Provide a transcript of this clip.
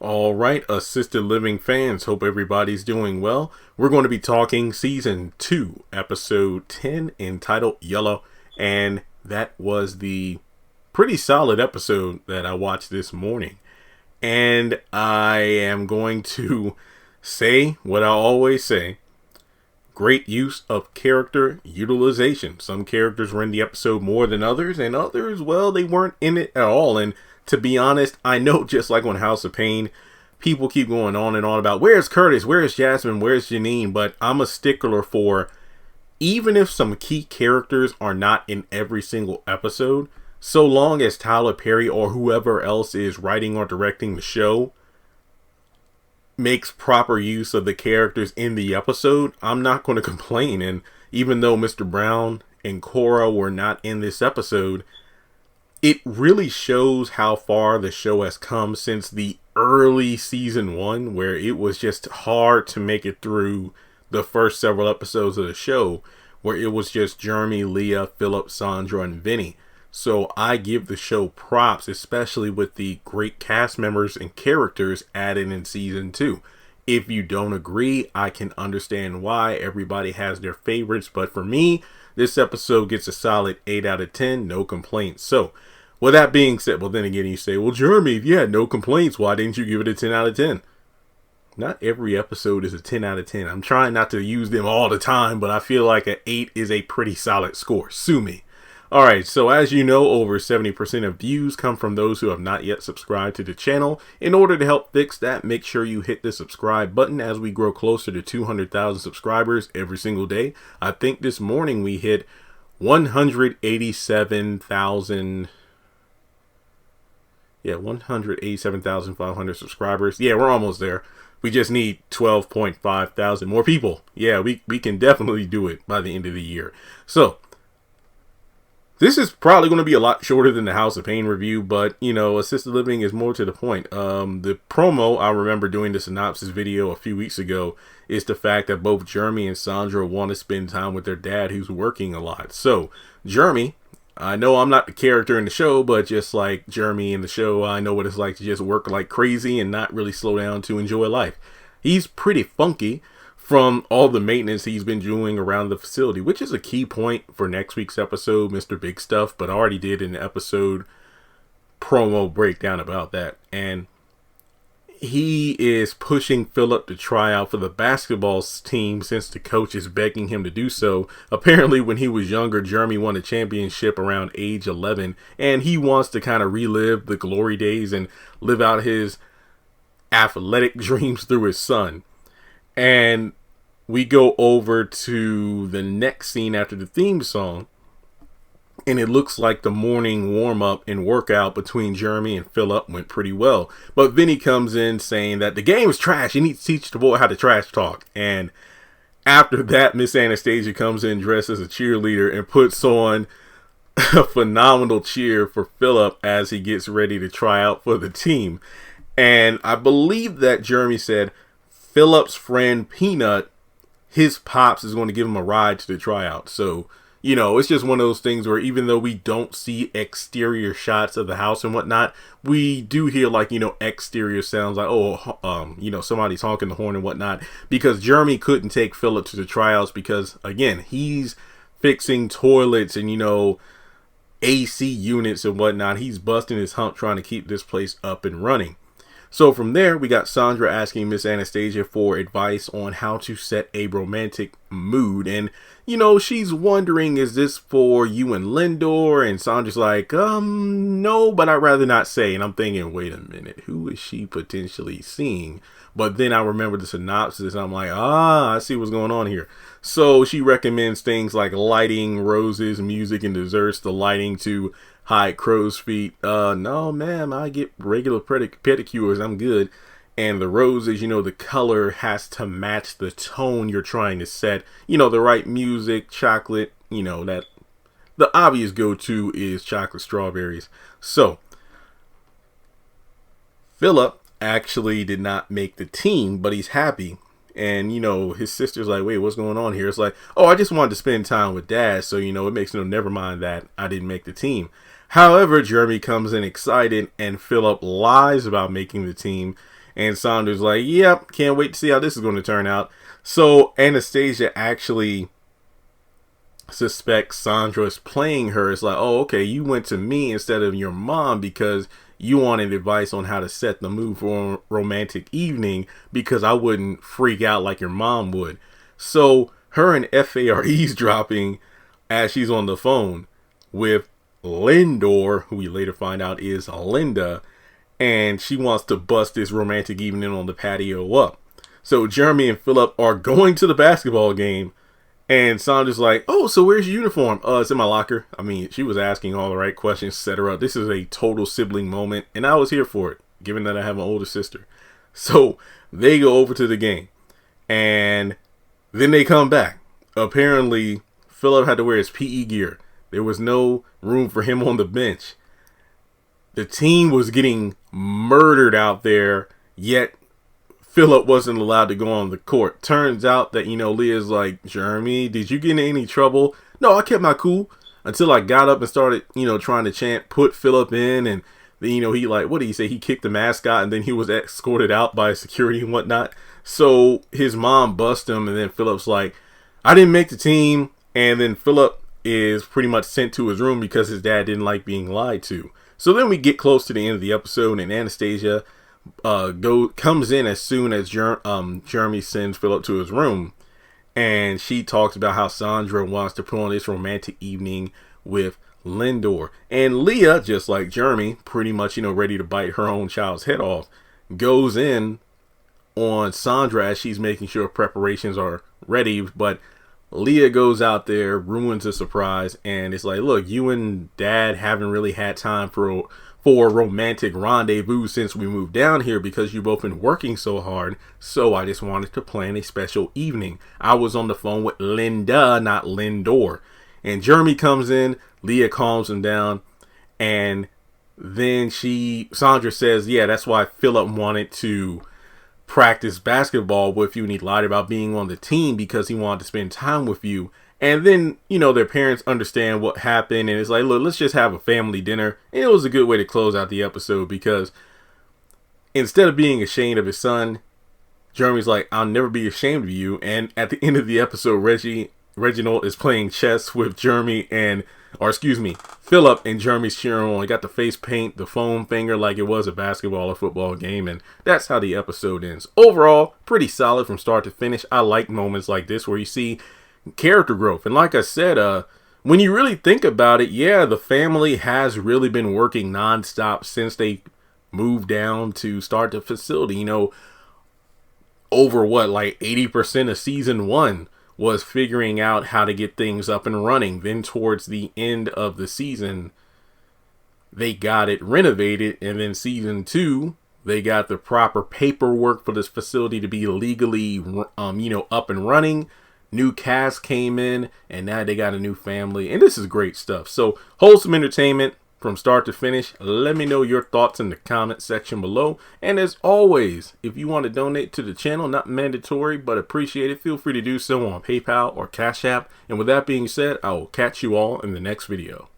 All right, assisted living fans, hope everybody's doing well. We're going to be talking season 2, episode 10, entitled Yolo, and that was the pretty solid episode that I watched this morning. And I am going to say what I always say: great use of character utilization. Some characters were in the episode more than others, and others, well, they weren't in it at all. And to be honest, I know, just like on House of Pain, people keep going on and on about where's Curtis, where's Jasmine, where's Janine, but I'm a stickler for, even if some key characters are not in every single episode, so long as Tyler Perry or whoever else is writing or directing the show makes proper use of the characters in the episode, I'm not going to complain. And even though Mr. Brown and Cora were not in this episode, it really shows how far the show has come since the early season 1, where it was just hard to make it through the first several episodes of the show, where it was just Jeremy, Leah, Philip, Sandra, and Vinny. So I give the show props, especially with the great cast members and characters added in season 2. If you don't agree, I can understand why. Everybody has their favorites, but for me, this episode gets a solid 8 out of 10, no complaints. So, with that being said, well, then again, you say, well, Jeremy, if you had no complaints, why didn't you give it a 10 out of 10? Not every episode is a 10 out of 10. I'm trying not to use them all the time, but I feel like an 8 is a pretty solid score. Sue me. Alright, so as you know, over 70% of views come from those who have not yet subscribed to the channel. In order to help fix that, make sure you hit the subscribe button as we grow closer to 200,000 subscribers every single day. I think this morning we hit 187,000... 187,500 subscribers. Yeah, we're almost there. We just need 12.5 thousand more people. Yeah, we can definitely do it by the end of the year. So, this is probably going to be a lot shorter than the House of Pain review, but, you know, assisted living is more to the point. The promo, I remember doing the synopsis video a few weeks ago, is the fact that both Jeremy and Sandra want to spend time with their dad, who's working a lot. So, Jeremy, I know I'm not the character in the show, but just like Jeremy in the show, I know what it's like to just work like crazy and not really slow down to enjoy life. He's pretty funky from all the maintenance he's been doing around the facility, which is a key point for next week's episode, Mr. Big Stuff, but I already did an episode promo breakdown about that. And he is pushing Philip to try out for the basketball team since the coach is begging him to do so. Apparently, when he was younger, Jeremy won a championship around age 11, and he wants to kind of relive the glory days and live out his athletic dreams through his son. And we go over to the next scene after the theme song, and it looks like the morning warm-up and workout between Jeremy and Philip went pretty well. But Vinny comes in saying that the game is trash. You need to teach the boy how to trash talk. And after that, Miss Anastasia comes in dressed as a cheerleader and puts on a phenomenal cheer for Philip as he gets ready to try out for the team. And I believe that Jeremy said Philip's friend Peanut, his pops, is going to give him a ride to the tryout. So, you know, it's just one of those things where even though we don't see exterior shots of the house and whatnot, we do hear, like, you know, exterior sounds like, somebody's honking the horn and whatnot, because Jeremy couldn't take Philip to the tryouts because, again, he's fixing toilets and, you know, AC units and whatnot. He's busting his hump trying to keep this place up and running. So from there, we got Sandra asking Miss Anastasia for advice on how to set a romantic mood. And, you know, she's wondering, is this for you and Lindor? And Sandra's like, no, but I'd rather not say. And I'm thinking, wait a minute, who is she potentially seeing? But then I remember the synopsis. And I'm like, I see what's going on here. So she recommends things like lighting, roses, music, and desserts. The lighting to hide crow's feet. No, ma'am, I get regular pedicures. I'm good. And the roses, you know, the color has to match the tone you're trying to set. You know, the right music, chocolate, you know, that the obvious go-to is chocolate strawberries. So, Philip actually did not make the team, but he's happy. And, you know, his sister's like, wait, what's going on here? It's like, oh, I just wanted to spend time with dad. So, you know, it makes no, never mind that I didn't make the team. However, Jeremy comes in excited and Philip lies about making the team. And Sandra's like, yep, can't wait to see how this is going to turn out. So Anastasia actually suspects Sandra is playing her. It's like, oh, okay, you went to me instead of your mom because you wanted advice on how to set the mood for a romantic evening because I wouldn't freak out like your mom would. So her and FA are eavesdropping as she's on the phone with Lindor, who we later find out is Linda, and she wants to bust this romantic evening on the patio up. So Jeremy and Philip are going to the basketball game, and Sandra's like, oh, so where's your uniform? It's in my locker. I mean, she was asking all the right questions, set her up. This is a total sibling moment, and I was here for it, given that I have an older sister. So they go over to the game, and then they come back. Apparently, Philip had to wear his PE gear. There was no room for him on the bench. The team was getting murdered out there, yet Philip wasn't allowed to go on the court. Turns out that, Leah's like, Jeremy, did you get in any trouble? No, I kept my cool until I got up and started, trying to chant, put Philip in. And then, he what did he say? He kicked the mascot and then he was escorted out by security and whatnot. So his mom bust him, and then Philip's like, I didn't make the team. And then Philip is pretty much sent to his room because his dad didn't like being lied to. So then we get close to the end of the episode, and Anastasia comes in as soon as Jeremy sends Philip to his room, and she talks about how Sandra wants to put on this romantic evening with Lindor. And Leah, just like Jeremy, pretty much ready to bite her own child's head off, goes in on Sandra as she's making sure preparations are ready, but Leah goes out there, ruins the surprise, and it's like, look, you and Dad haven't really had time for a romantic rendezvous since we moved down here because you've both been working so hard, so I just wanted to plan a special evening. I was on the phone with Linda, not Lindor. And Jeremy comes in, Leah calms him down, and then Sandra says, yeah, that's why Philip wanted to practice basketball with you, and he lied about being on the team because he wanted to spend time with you. And then, their parents understand what happened, and it's like, look, let's just have a family dinner. And it was a good way to close out the episode because instead of being ashamed of his son, Jeremy's like, I'll never be ashamed of you. And at the end of the episode, Reginald is playing chess with Philip, and Jeremy's cheering on. He got the face paint, the foam finger like it was a basketball or football game, and that's how the episode ends. Overall, pretty solid from start to finish. I like moments like this where you see character growth. And like I said, when you really think about it, yeah, the family has really been working nonstop since they moved down to start the facility. Over 80% of season 1 was figuring out how to get things up and running. Then towards the end of the season, they got it renovated, and then season 2, they got the proper paperwork for this facility to be legally, up and running. New cast came in, and now they got a new family, and this is great stuff. So wholesome entertainment from start to finish. Let me know your thoughts in the comment section below. And as always, if you want to donate to the channel, not mandatory, but appreciate it, feel free to do so on PayPal or Cash App. And with that being said, I will catch you all in the next video.